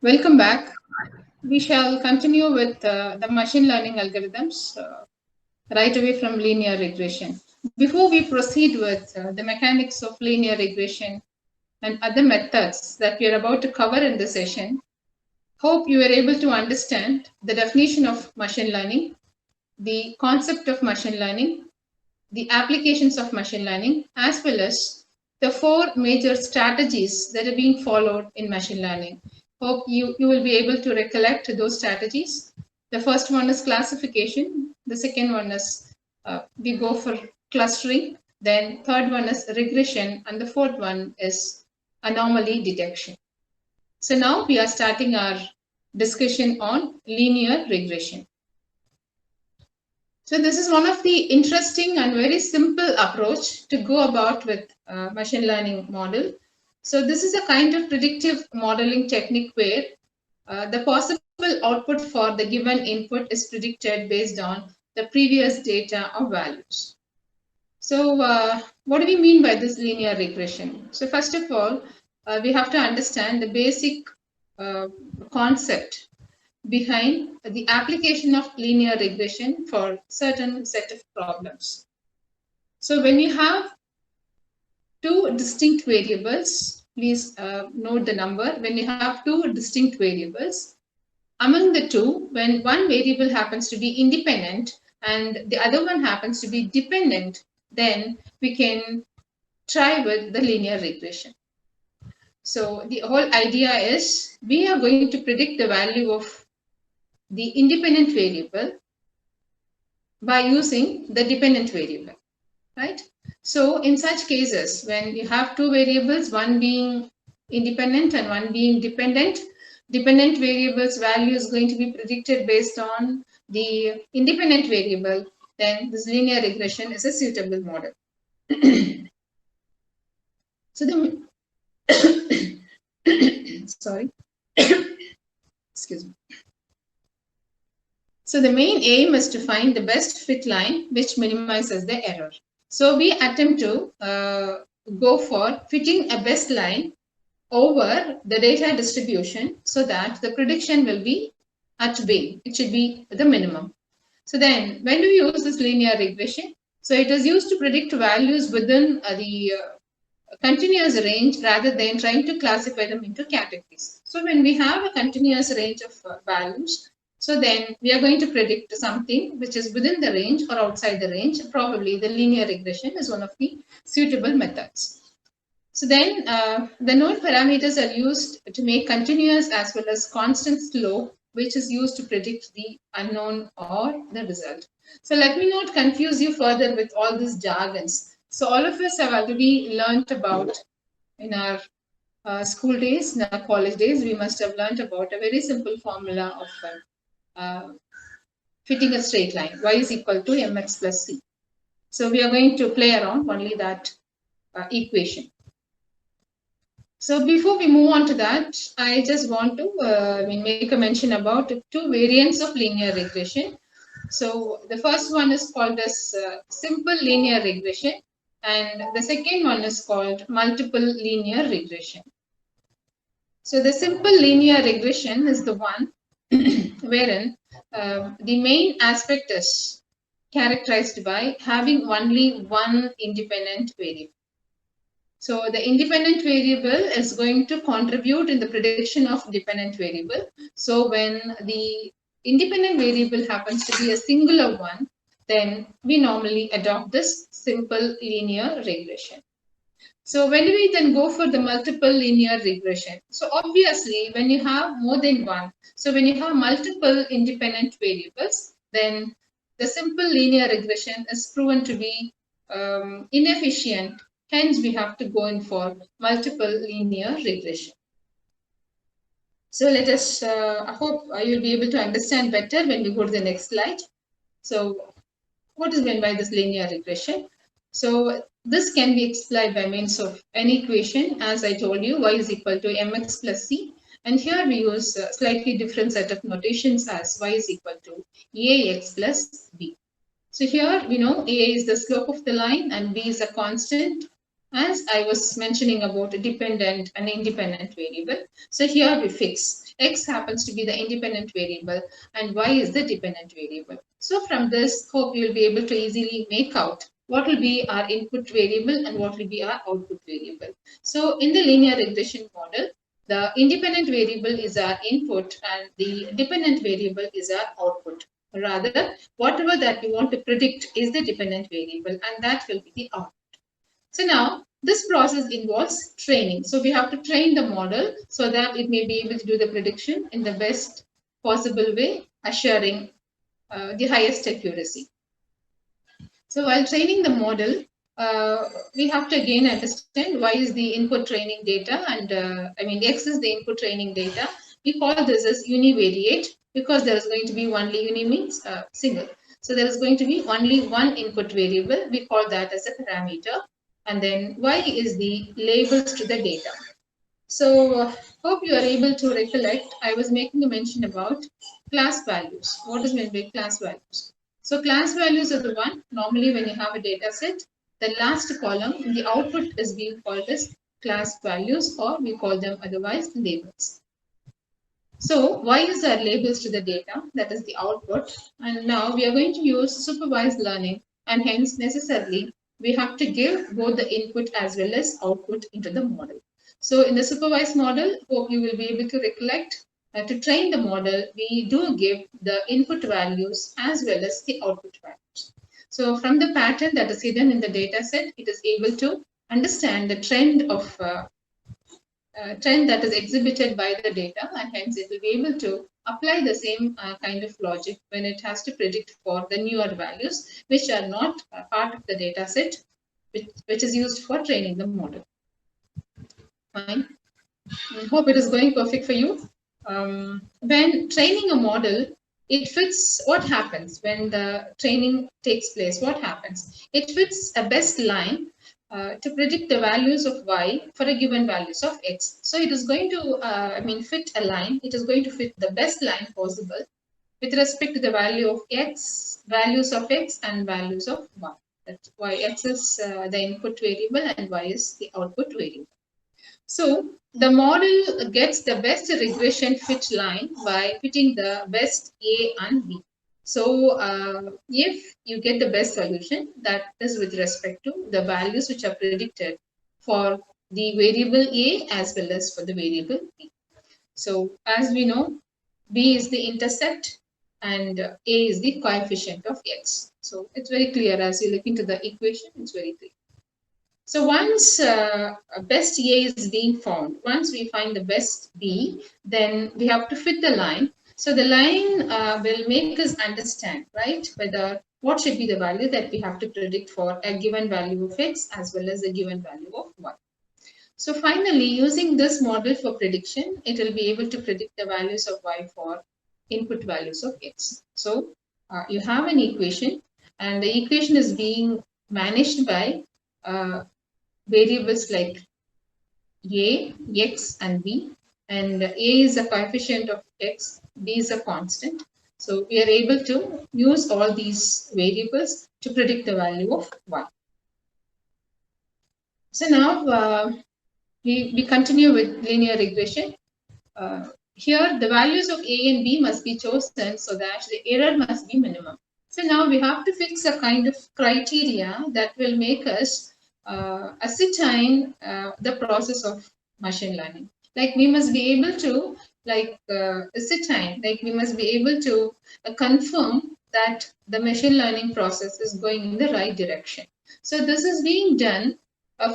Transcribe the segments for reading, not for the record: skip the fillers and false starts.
Welcome back. We shall continue with the machine learning algorithms right away from linear regression. Before we proceed with the mechanics of linear regression and other methods that we are about to cover in this session, hope you are able to understand the definition of machine learning, the concept of machine learning, the applications of machine learning, as well as the four major strategies that are being followed in machine learning. Hope you will be able to recollect those strategies. The first one is classification. The second one is we go for clustering. Then third one is regression. And the fourth one is anomaly detection. So now we are starting our discussion on linear regression. So this is one of the interesting and very simple approach to go about with machine learning model. So this is a kind of predictive modeling technique where the possible output for the given input is predicted based on the previous data or values. So what do we mean by this linear regression? So first of all, we have to understand the basic concept behind the application of linear regression for certain set of problems. So when you have two distinct variables, please note the number. When you have two distinct variables, among the two, when one variable happens to be independent and the other one happens to be dependent, then we can try with the linear regression. So the whole idea is we are going to predict the value of the independent variable by using the dependent variable, right? So in such cases, when you have two variables, one being independent and one being dependent variable's value is going to be predicted based on the independent variable, then this linear regression is a suitable model. So the sorry, excuse me. So the main aim is to find the best fit line which minimizes the error. So we attempt to go for fitting a best line over the data distribution so that the prediction will be at bay. It should be the minimum. So then when do we use this linear regression? So it is used to predict values within the continuous range rather than trying to classify them into categories. So when we have a continuous range of values, so then we are going to predict something which is within the range or outside the range. Probably the linear regression is one of the suitable methods. So then the known parameters are used to make continuous as well as constant slope, which is used to predict the unknown or the result. So let me not confuse you further with all these jargons. So all of us have already learned about in our school days, in our college days, we must have learned about a very simple formula of fitting a straight line. Y is equal to mx plus c. So we are going to play around only that equation. So before we move on to that, I just want to make a mention about two variants of linear regression. So the first one is called as simple linear regression, and the second one is called multiple linear regression. So the simple linear regression is the one wherein the main aspect is characterized by having only one independent variable. So the independent variable is going to contribute in the prediction of dependent variable. So when the independent variable happens to be a singular one, then we normally adopt this simple linear regression. So when do we then go for the multiple linear regression? So obviously, when you have more than one, so when you have multiple independent variables, then the simple linear regression is proven to be inefficient. Hence, we have to go in for multiple linear regression. So let us, I hope you'll be able to understand better when we go to the next slide. So what is meant by this linear regression? So this can be explained by means of an equation. As I told you, y is equal to mx plus c. And here we use a slightly different set of notations as y is equal to ax plus b. So here we know a is the slope of the line and b is a constant. As I was mentioning about a dependent and independent variable. So here we fix X happens to be the independent variable and Y is the dependent variable. So from this, hope you will be able to easily make out what will be our input variable and what will be our output variable. So in the linear regression model, the independent variable is our input and the dependent variable is our output. Rather, whatever that we want to predict is the dependent variable and that will be the output. So now this process involves training. So we have to train the model so that it may be able to do the prediction in the best possible way, assuring the highest accuracy. So while training the model, we have to again understand why is the input training data and X is the input training data. We call this as univariate because there is going to be only uni means single. So there is going to be only one input variable. We call that as a parameter. And then Y is the labels to the data. So hope you are able to recollect. I was making a mention about class values. What is meant by class values? So class values are the one, normally when you have a data set, the last column in the output is being called as class values or we call them otherwise labels. So Y is our labels to the data, that is the output. And now we are going to use supervised learning and hence necessarily we have to give both the input as well as output into the model. So in the supervised model, hope you will be able to recollect to train the model, we do give the input values as well as the output values. So from the pattern that is hidden in the data set, it is able to understand the trend of trend that is exhibited by the data and hence it will be able to apply the same kind of logic when it has to predict for the newer values which are not part of the data set which is used for training the model. Fine. I hope it is going perfect for you. When training a model, it fits what happens when the training takes place. What happens? It fits a best line to predict the values of Y for a given values of X. So it is going to, fit a line. It is going to fit the best line possible with respect to the value of X, values of X and values of Y. That's why X is the input variable and Y is the output variable. So the model gets the best regression fit line by fitting the best A and B. So if you get the best solution, that is with respect to the values which are predicted for the variable A as well as for the variable B. So as we know, B is the intercept and A is the coefficient of X. So it's very clear as you look into the equation, it's very clear. So once best A is being found, once we find the best B, then we have to fit the line. So the line will make us understand, right, whether what should be the value that we have to predict for a given value of X as well as a given value of Y. So finally, using this model for prediction, it will be able to predict the values of Y for input values of X. So you have an equation and the equation is being managed by variables like A, X and B, and A is a coefficient of X, B is a constant. So we are able to use all these variables to predict the value of Y. So now we continue with linear regression. Here the values of A and B must be chosen so that the error must be minimum. So now we have to fix a kind of criteria that will make us ascertain the process of machine learning. Like we must be able to ascertain, like we must be able to confirm that the machine learning process is going in the right direction. So this is being done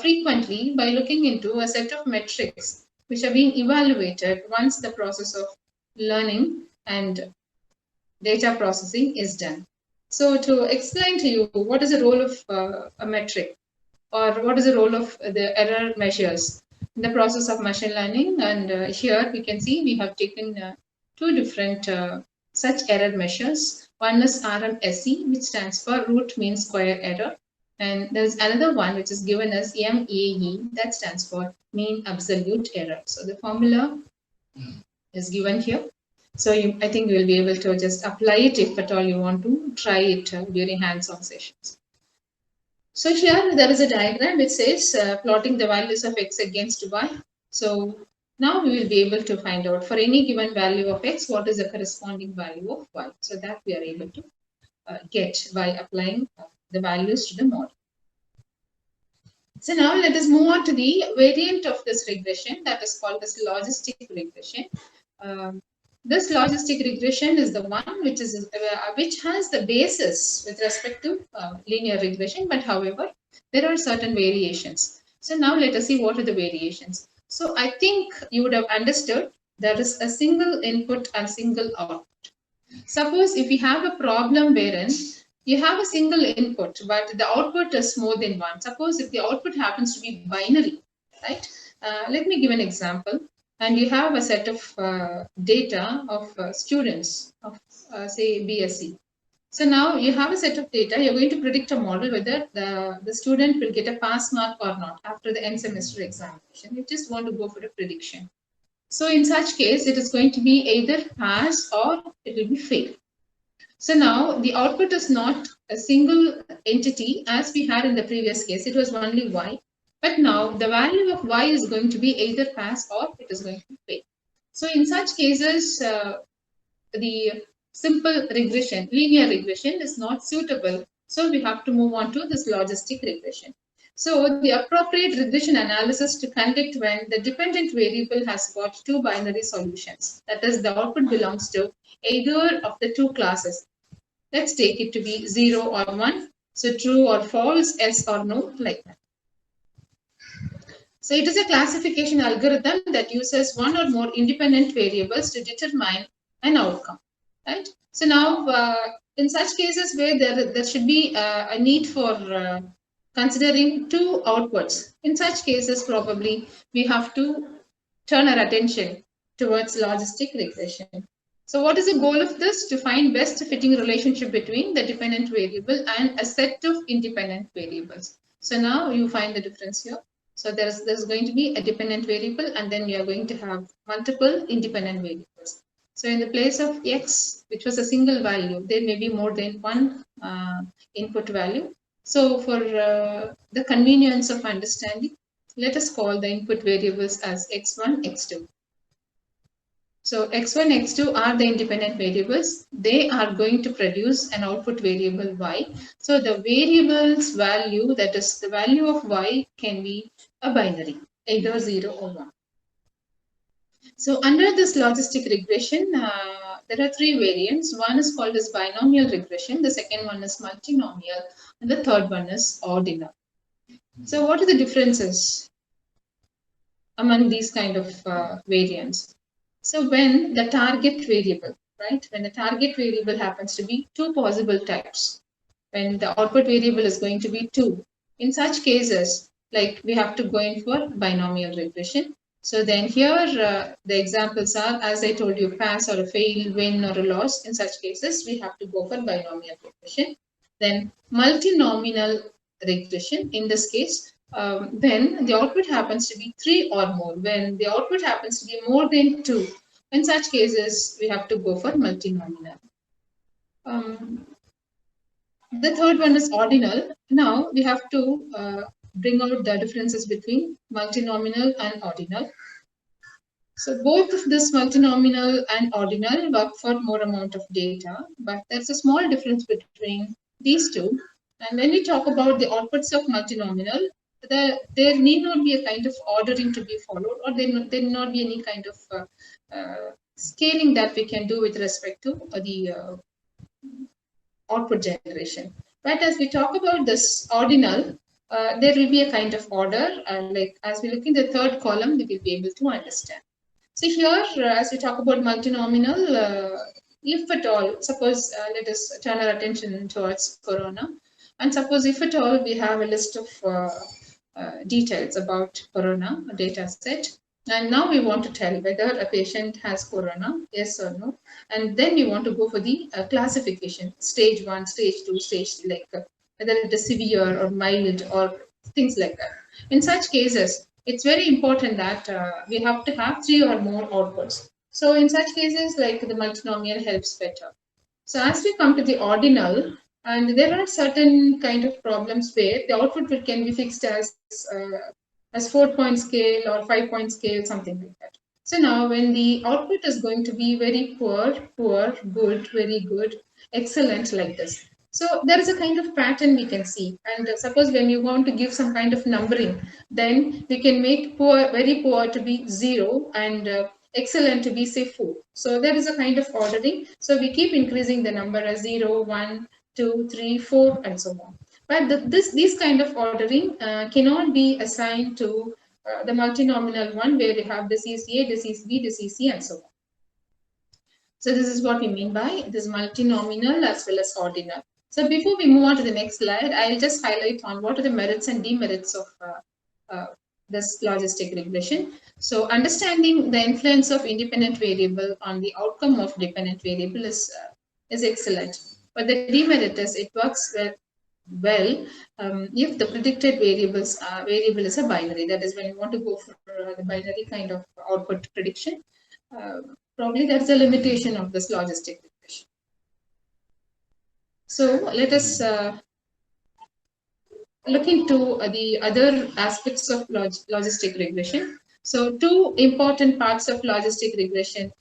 frequently by looking into a set of metrics which are being evaluated once the process of learning and data processing is done. So to explain to you what is the role of a metric or what is the role of the error measures in the process of machine learning, and here we can see we have taken two different such error measures. One is RMSE, which stands for root mean square error, and there's another one which is given as MAE, that stands for mean absolute error. So the formula is given here. So I think you will be able to just apply it if at all you want to try it during hands-on sessions. So here there is a diagram which says plotting the values of X against Y. So Now we will be able to find out for any given value of x, what is the corresponding value of y. So that we are able to get by applying the values to the model. So now let us move on to the variant of this regression that is called as logistic regression. This logistic regression is the one which has the basis with respect to linear regression, but however, there are certain variations. So now let us see what are the variations. So I think you would have understood there is a single input and single output. Suppose if we have a problem wherein you have a single input, but the output is more than one. Suppose if the output happens to be binary, right? Let me give an example. And you have a set of data of students of, say, BSc. So now you have a set of data. You're going to predict a model whether the student will get a pass mark or not after the end semester examination. You just want to go for a prediction. So in such case, it is going to be either pass or it will be fail. So now the output is not a single entity as we had in the previous case. It was only y. But now the value of y is going to be either pass or it is going to be fail. So in such cases, the simple regression, linear regression is not suitable. So we have to move on to this logistic regression. So the appropriate regression analysis to conduct when the dependent variable has got two binary solutions. That is, the output belongs to either of the two classes. Let's take it to be 0 or 1. So true or false, yes or no, like that. So it is a classification algorithm that uses one or more independent variables to determine an outcome, right? So now, in such cases where there should be a need for considering two outputs, in such cases probably we have to turn our attention towards logistic regression. So what is the goal of this? To find best fitting relationship between the dependent variable and a set of independent variables. So now you find the difference here. So there's going to be a dependent variable and then you are going to have multiple independent variables. So in the place of x, which was a single value, there may be more than one input value. So for the convenience of understanding, let us call the input variables as x1, x2. So x1, x2 are the independent variables. They are going to produce an output variable y. So the variable's value, that is the value of y, can be a binary, either 0 or 1. So under this logistic regression, there are three variants. One is called as binomial regression. The second one is multinomial. And the third one is ordinal. So what are the differences among these kind of variants? So when the target variable, right, when the target variable happens to be two possible types, when the output variable is going to be 2, in such cases, like we have to go in for binomial regression. So then here the examples are, as I told you, pass or a fail, win or a loss. In such cases, we have to go for binomial regression. Then multinomial regression, in this case, when the output happens to be 3 or more, when the output happens to be more than 2, in such cases, we have to go for multinomial. The third one is ordinal. Now we have to bring out the differences between multinomial and ordinal. So both of this multinomial and ordinal work for more amount of data, but there's a small difference between these two. And when we talk about the outputs of multinomial, there need not be a kind of ordering to be followed, or there need not be any kind of scaling that we can do with respect to the output generation. But as we talk about this ordinal, there will be a kind of order, like as we look in the third column, we will be able to understand. So here, as we talk about multinomial, if at all, suppose let us turn our attention towards corona, and suppose if at all we have a list of details about corona, a data set, and now we want to tell whether a patient has corona, yes or no, and then we want to go for the classification, stage 1, stage 2, stage 3, like whether it is severe or mild or things like that. In such cases, it's very important that we have to have 3 or more outputs. So in such cases, like the multinomial helps better. So as we come to the ordinal, and there are certain kind of problems where the output can be fixed as 4-point scale or 5-point scale, something like that. So now when the output is going to be very poor, poor, good, very good, excellent like this. So there is a kind of pattern we can see. And suppose when you want to give some kind of numbering, then we can make poor, very poor to be 0 and excellent to be say 4. So there is a kind of ordering. So we keep increasing the number as 0, 1, 2, 3, 4 and so on. But this kind of ordering cannot be assigned to the multinomial one where you have this is A, this is B, this is C and so on. So this is what we mean by this multinomial as well as ordinal. So before we move on to the next slide, I'll just highlight on what are the merits and demerits of this logistic regression. So understanding the influence of independent variable on the outcome of dependent variable is excellent. But the demerit is it works well if the predicted variable is a binary. That is when you want to go for the binary kind of output prediction. Probably that's a limitation of this logistic regression. So let us look into the other aspects of logistic regression. So two important parts of logistic regression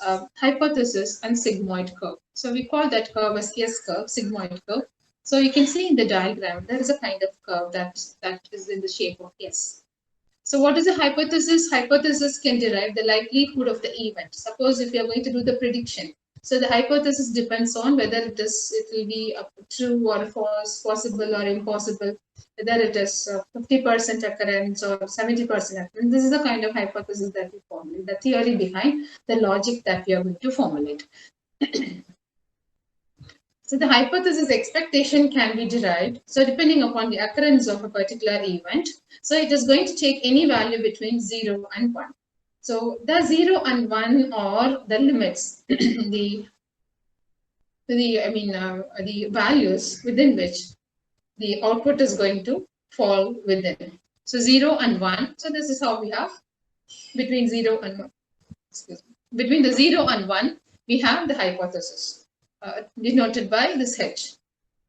are hypothesis and sigmoid curve. So we call that curve as S curve, sigmoid curve. So you can see in the diagram, there is a kind of curve that is in the shape of S. So what is a hypothesis? Hypothesis can derive the likelihood of the event. Suppose if you are going to do the prediction. So the hypothesis depends on whether it will be true or false, possible or impossible, whether it is 50% occurrence or 70% occurrence. This is the kind of hypothesis that we formulate, the theory behind the logic that we are going to formulate. So the hypothesis expectation can be derived. So depending upon the occurrence of a particular event, so it is going to take any value between 0 and 1. So the 0 and 1 are the limits, the values within which the output is going to fall within. So 0 and 1. So this is how we have between 0 and 1. Excuse me. Between the 0 and 1, we have the hypothesis. Denoted by this H.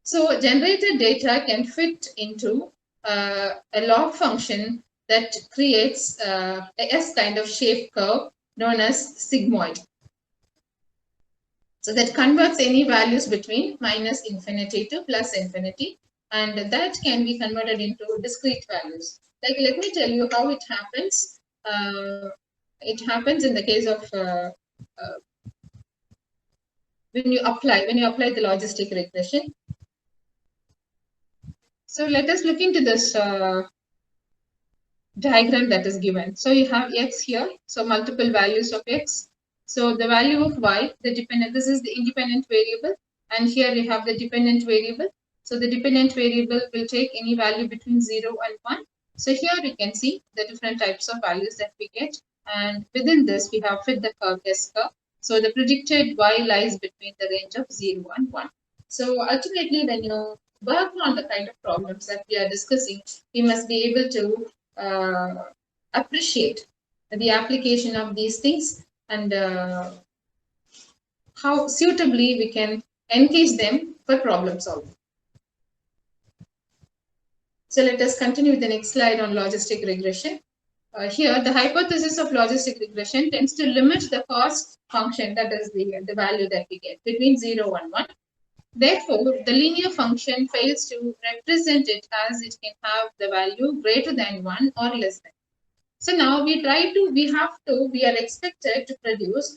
So generated data can fit into a log function that creates a S kind of shape curve known as sigmoid. So that converts any values between minus infinity to plus infinity, and that can be converted into discrete values. Like, let me tell you how it happens. It happens in the case of when you apply the logistic regression. So let us look into this diagram that is given. So you have x here, so multiple values of x. So the value of y, this is the independent variable, and here we have the dependent variable. So the dependent variable will take any value between 0 and 1. So here we can see the different types of values that we get, and within this we have fit the curve S curve. So the predicted y lies between the range of 0 and 1. So ultimately, when you work on the kind of problems that we are discussing, we must be able to appreciate the application of these things and how suitably we can engage them for problem solving. So let us continue with the next slide on logistic regression. Here, the hypothesis of logistic regression tends to limit the cost function, that is the value that we get, between 0 and 1. Therefore, the linear function fails to represent it as it can have the value greater than 1 or less than. So now we are expected to produce,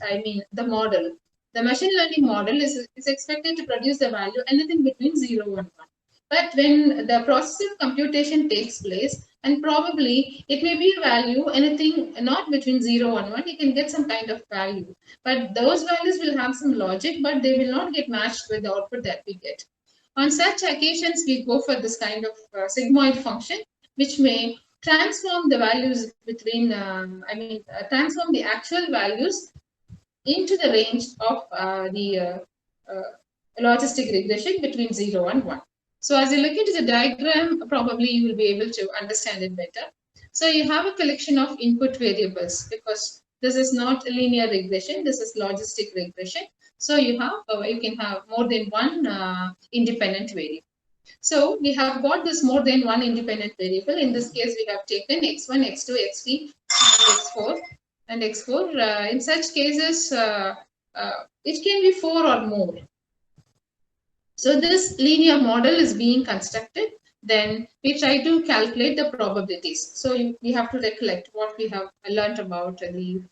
the model. The machine learning model is expected to produce the value anything between 0 and 1. But when the process of computation takes place, and probably it may be a value anything not between 0 and 1, you can get some kind of value. But those values will have some logic, but they will not get matched with the output that we get. On such occasions, we go for this kind of sigmoid function, which may transform the values between, transform the actual values into the range of the logistic regression between 0 and 1. So as you look into the diagram, probably you will be able to understand it better. So you have a collection of input variables because this is not a linear regression, this is logistic regression. So you can have more than one independent variable. So we have got this more than one independent variable. In this case, we have taken x1, x2, x3, and x4. and x4. In such cases, it can be 4 or more. So this linear model is being constructed. Then we try to calculate the probabilities. So we have to recollect what we have learned about the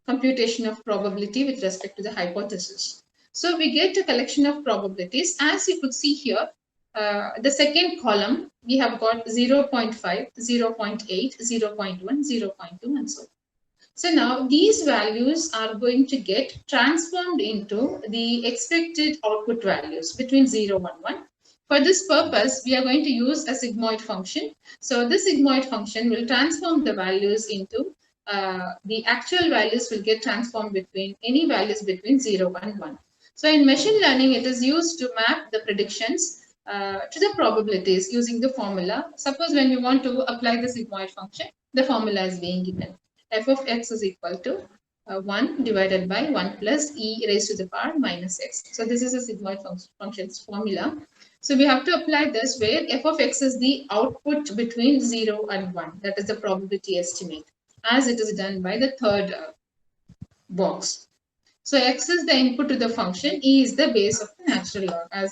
computation of probability with respect to the hypothesis. So we get a collection of probabilities. As you could see here, the second column, we have got 0.5, 0.8, 0.1, 0.2, and so on. So now these values are going to get transformed into the expected output values between 0 and 1. For this purpose, we are going to use a sigmoid function. So this sigmoid function will transform the values into the actual values will get transformed between any values between 0 and 1. So in machine learning, it is used to map the predictions to the probabilities using the formula. Suppose when you want to apply the sigmoid function, the formula is being given. F of x is equal to 1 divided by 1 plus e raised to the power minus x. So this is a sigmoid function's formula. So we have to apply this where f of x is the output between 0 and 1. That is the probability estimate, as it is done by the third box. So x is the input to the function, e is the base of the natural log. As